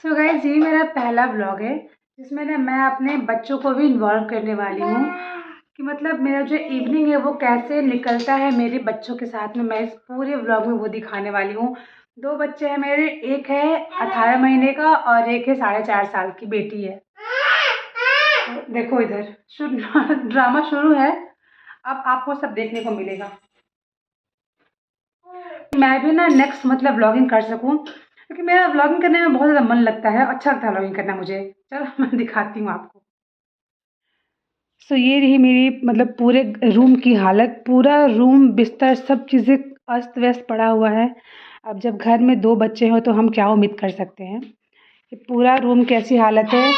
So guys, ये मेरा पहला व्लॉग है जिसमें ना मैं अपने बच्चों को भी इन्वॉल्व करने वाली हूँ कि मतलब मेरा जो इवनिंग है वो कैसे निकलता है मेरे बच्चों के साथ में। मैं इस पूरे व्लॉग में वो दिखाने वाली हूँ। 2 बच्चे हैं मेरे, एक है 18 महीने का और एक है 4.5 साल की बेटी है। तो देखो इधर ड्रामा शुरू है। अब आपको सब देखने को मिलेगा। मैं भी ना नेक्स्ट मतलब व्लॉगिंग कर सकूं, क्योंकि मेरा व्लॉगिंग करने में बहुत ज़्यादा मन लगता है, अच्छा लगता है व्लॉगिंग करना मुझे। चलो मैं दिखाती हूँ आपको। सो ये रही मेरी मतलब पूरे रूम की हालत। पूरा रूम, बिस्तर, सब चीज़ें अस्त व्यस्त पड़ा हुआ है। अब जब घर में 2 बच्चे हों तो हम क्या उम्मीद कर सकते हैं कि पूरा रूम कैसी हालत है।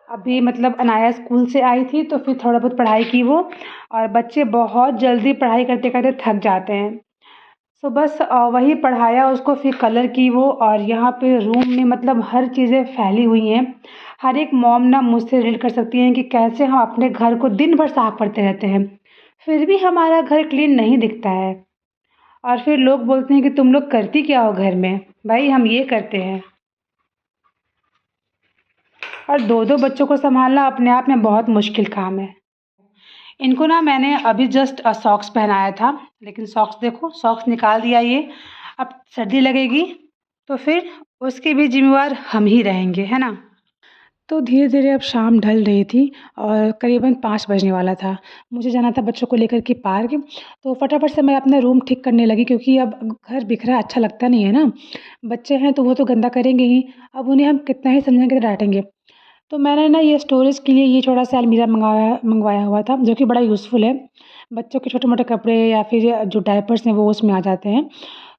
अभी मतलब अनाया स्कूल से आई थी तो फिर थोड़ा बहुत पढ़ाई की वो, और बच्चे बहुत जल्दी पढ़ाई करते करते थक जाते हैं। तो बस वही पढ़ाया उसको, फिर कलर की वो। और यहाँ पे रूम में मतलब हर चीज़ें फैली हुई हैं। हर एक मॉम ना मुझसे रिलेट कर सकती हैं कि कैसे हम अपने घर को दिन भर साफ करते रहते हैं, फिर भी हमारा घर क्लीन नहीं दिखता है। और फिर लोग बोलते हैं कि तुम लोग करती क्या हो घर में। भाई हम ये करते हैं। और 2 बच्चों को संभालना अपने आप में बहुत मुश्किल काम है। इनको ना मैंने अभी जस्ट सॉक्स पहनाया था, लेकिन सॉक्स देखो, सॉक्स निकाल दिया ये। अब सर्दी लगेगी तो फिर उसके भी जिम्मेवार हम ही रहेंगे, है ना। तो धीरे धीरे अब शाम ढल रही थी और करीबन 5 बजने वाला था। मुझे जाना था बच्चों को लेकर के पार्क। तो फटाफट से मैं अपना रूम ठीक करने लगी, क्योंकि अब घर बिखरा अच्छा लगता नहीं है ना। बच्चे हैं तो वो तो गंदा करेंगे ही। अब उन्हें हम कितना ही समझाएंगे तो डांटेंगे। तो मैंने ना ये स्टोरेज के लिए ये छोटा-सा अलमीरा मंगवाया हुआ था, जो कि बड़ा यूज़फुल है। बच्चों के छोटे-मोटे कपड़े या फिर जो डायपर्स हैं वो उसमें आ जाते हैं।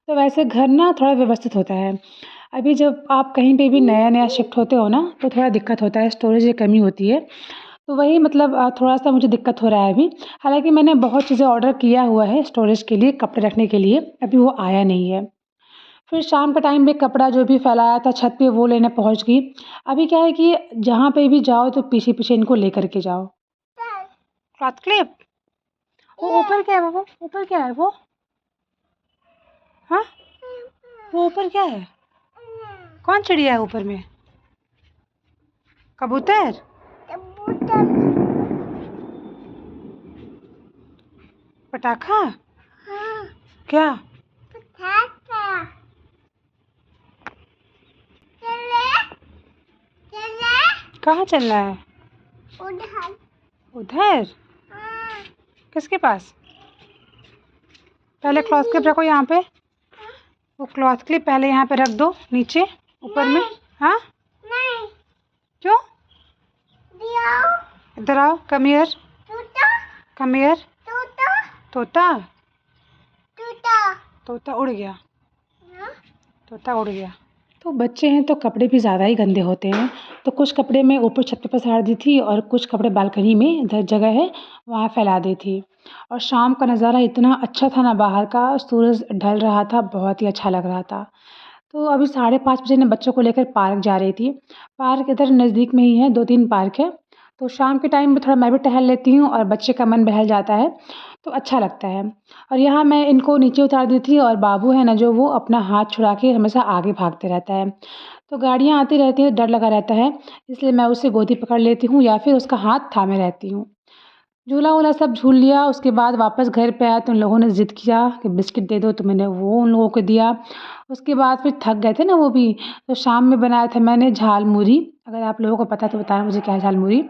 तो वैसे घर ना थोड़ा व्यवस्थित होता है। अभी जब आप कहीं पे भी नया-नया शिफ्ट होते हो ना, तो थोड़ा दिक्कत होता है, स्टोरेज की कमी होती है। तो वही मतलब थोड़ा-सा मुझे दिक्कत हो रहा है अभी। हालाँकि मैंने बहुत चीज़ें ऑर्डर किया हुआ है स्टोरेज के लिए, कपड़े रखने के लिए, अभी वो आया नहीं है। फिर शाम के टाइम में कपड़ा जो भी फैलाया था छत पे वो लेने पहुँच गई। अभी क्या है कि जहाँ पे भी जाओ तो पीछे-पीछे इनको लेकर के जाओ। Cloth clip? वो ऊपर क्या है बाबू? ऊपर क्या है वो? हाँ? वो ऊपर क्या है? कौन चिड़िया है ऊपर में? कबूतर? पटाखा? क्या? कहाँ चल रहा है? उधर? किसके पास? पहले क्लॉथ क्लिप रखो यहाँ पे। वो क्लॉथ क्लिप पहले यहाँ पे रख दो नीचे ऊपर में। हाँ? क्यों? इधर आओ, कम हियर। Come here. तोता? तोता उड़ गया। तोता उड़ गया। तो बच्चे हैं तो कपड़े भी ज़्यादा ही गंदे होते हैं। तो कुछ कपड़े मैं ऊपर छत पे पसार दी थी और कुछ कपड़े बालकनी में इधर जगह है वहाँ फैला दी थी। और शाम का नज़ारा इतना अच्छा था ना, बाहर का सूरज ढल रहा था, बहुत ही अच्छा लग रहा था। तो अभी 5:30 बजे मैं बच्चों को लेकर पार्क जा रही थी। पार्क इधर नज़दीक में ही है, 2-3 पार्क है। तो शाम के टाइम में थोड़ा मैं भी टहल लेती हूँ और बच्चे का मन बहल जाता है, तो अच्छा लगता है। और यहाँ मैं इनको नीचे उतार दी थी और बाबू है ना जो, वो अपना हाथ छुड़ा के हमेशा आगे भागते रहता है। तो गाड़ियाँ आती रहती हैं, डर लगा रहता है, इसलिए मैं उसे गोदी पकड़ लेती हूँ या फिर उसका हाथ थामे रहती हूँ। झूला-वूला सब झूल लिया, उसके बाद वापस घर पे आए तो उन लोगों ने ज़िद किया कि बिस्किट दे दो, तो मैंने वो उन लोगों को दिया। उसके बाद फिर थक गए थे ना वो भी, तो शाम में बनाया था मैंने झालमुरी। अगर आप लोगों को पता है तो बताना मुझे क्या है झालमुरी।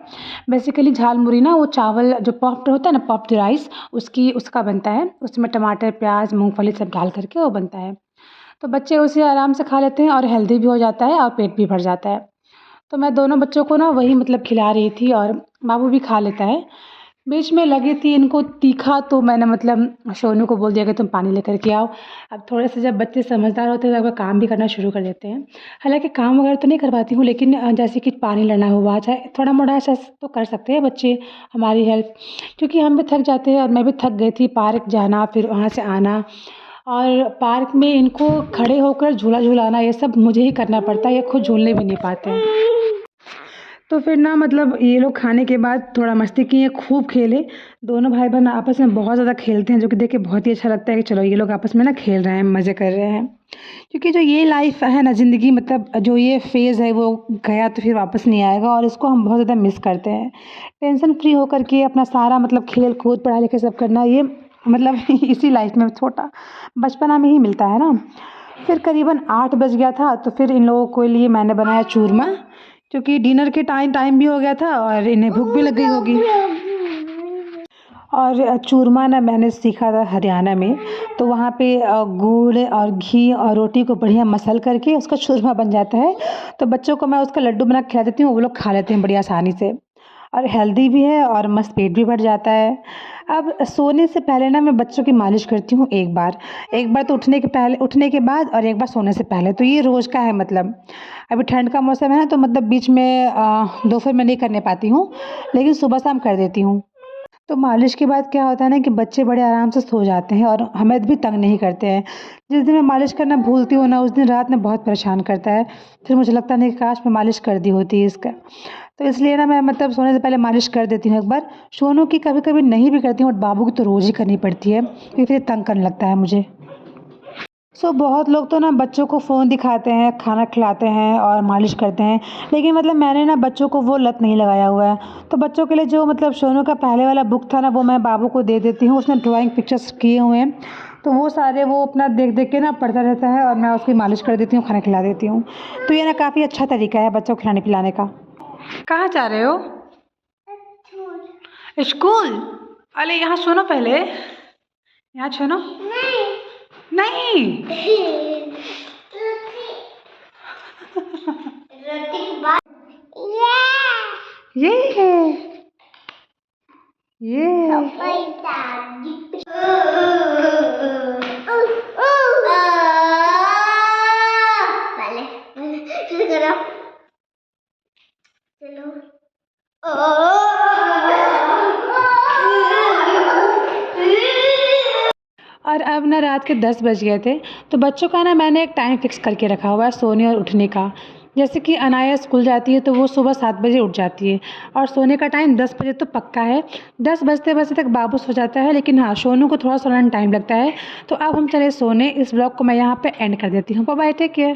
बेसिकली झालमुरी ना वो चावल जो पफ्ड होता है ना, पफ्ड राइस, उसका बनता है। उसमें टमाटर, प्याज़, मूँगफली सब डाल कर के वो बनता है। तो बच्चे उसे आराम से खा लेते हैं और हेल्दी भी हो जाता है और पेट भी भर जाता है। तो मैं दोनों बच्चों को ना वही मतलब खिला रही थी और बाबू भी खा लेता है। बीच में लगी थी इनको तीखा, तो मैंने मतलब सोनू को बोल दिया कि तुम पानी लेकर के आओ। अब थोड़े से जब बच्चे समझदार होते हैं तो वो काम भी करना शुरू कर देते हैं। हालाँकि काम वगैरह तो नहीं करवाती हूँ, लेकिन जैसे कि पानी लाना हुआ, चाहे थोड़ा-मोड़ा ऐसा तो कर सकते हैं बच्चे हमारी हेल्प। क्योंकि हम भी थक जाते हैं और मैं भी थक गई थी, पार्क जाना फिर वहाँ से आना। और पार्क में इनको खड़े होकर झूला झुलाना ये सब मुझे ही करना पड़ता है, ये खुद झूलने भी नहीं पाते हैं। तो फिर ना मतलब ये लोग खाने के बाद थोड़ा मस्ती किए, खूब खेले। दोनों भाई बहन आपस में बहुत ज़्यादा खेलते हैं, जो कि देख के बहुत ही अच्छा लगता है कि चलो ये लोग आपस में ना खेल रहे हैं, मज़े कर रहे हैं। क्योंकि जो ये लाइफ है ना ज़िंदगी, मतलब जो ये फेज़ है वो गया तो फिर वापस नहीं आएगा, और इसको हम बहुत ज़्यादा मिस करते हैं। टेंशन फ्री होकर के अपना सारा मतलब खेल कूद पढ़ाई लिखाई सब करना, ये मतलब इसी लाइफ में छोटा बचपना में ही मिलता है ना। फिर करीबन 8 बज गया था, तो फिर इन लोगों के लिए मैंने बनाया चूरमा, क्योंकि डिनर के टाइम भी हो गया था और इन्हें भूख भी लग गई होगी। और चूरमा ना मैंने सीखा था हरियाणा में, तो वहाँ पे गुड़ और घी और रोटी को बढ़िया मसल करके उसका चूरमा बन जाता है। तो बच्चों को मैं उसका लड्डू बना के खिला देती हूँ, वो लोग खा लेते हैं बड़ी आसानी से, और हेल्दी भी है और मस्त पेट भी भर जाता है। अब सोने से पहले ना मैं बच्चों की मालिश करती हूँ एक बार तो उठने के बाद, और एक बार सोने से पहले। तो ये रोज़ का है, मतलब अभी ठंड का मौसम है ना, तो मतलब बीच में दोपहर में नहीं करने पाती हूँ, लेकिन सुबह शाम कर देती हूँ। तो मालिश के बाद क्या होता है ना कि बच्चे बड़े आराम से सो जाते हैं और हमें भी तंग नहीं करते हैं। जिस दिन मैं मालिश करना भूलती हूँ ना, उस दिन रात में बहुत परेशान करता है। फिर मुझे लगता नहीं कि काश मैं मालिश कर दी होती इसका। तो इसलिए ना मैं मतलब सोने से पहले मालिश कर देती हूँ एक बार। सोनू की कभी-कभी नहीं भी करती हूँ, और बाबू की तो रोज़ ही करनी पड़ती है, क्योंकि फिर तंग करने लगता है मुझे। बहुत लोग तो ना बच्चों को फ़ोन दिखाते हैं, खाना खिलाते हैं और मालिश करते हैं, लेकिन मतलब मैंने ना बच्चों को वो लत नहीं लगाया हुआ है। तो बच्चों के लिए जो मतलब सोनू का पहले वाला बुक था ना, वो मैं बाबू को दे देती हूँ। उसने ड्राइंग पिक्चर्स किए हुए हैं, तो वो सारे वो अपना देख-देख के ना पढ़ता रहता है, और मैं उसकी मालिश कर देती हूँ, खाना खिला देती हूँ। तो ये ना काफ़ी अच्छा तरीका है बच्चों को खिलाने-पिलाने का। कहाँ जा रहे हो? स्कूल? अरे यहाँ सुनो पहले, यहाँ सुनो। नहीं। ये और अब ना रात के 10 बज गए थे, तो बच्चों का ना मैंने एक टाइम फ़िक्स करके रखा हुआ है सोने और उठने का। जैसे कि अनाया स्कूल जाती है, तो वो सुबह 7 बजे उठ जाती है, और सोने का टाइम 10 बजे तो पक्का है। 10 बजते-बजते तक बाबू सो जाता है, लेकिन हाँ, सोनू को थोड़ा सोने में टाइम लगता है। तो अब हम चले सोने। इस व्लॉग को मैं यहाँ पे एंड कर देती हूँ। Bye bye, take care.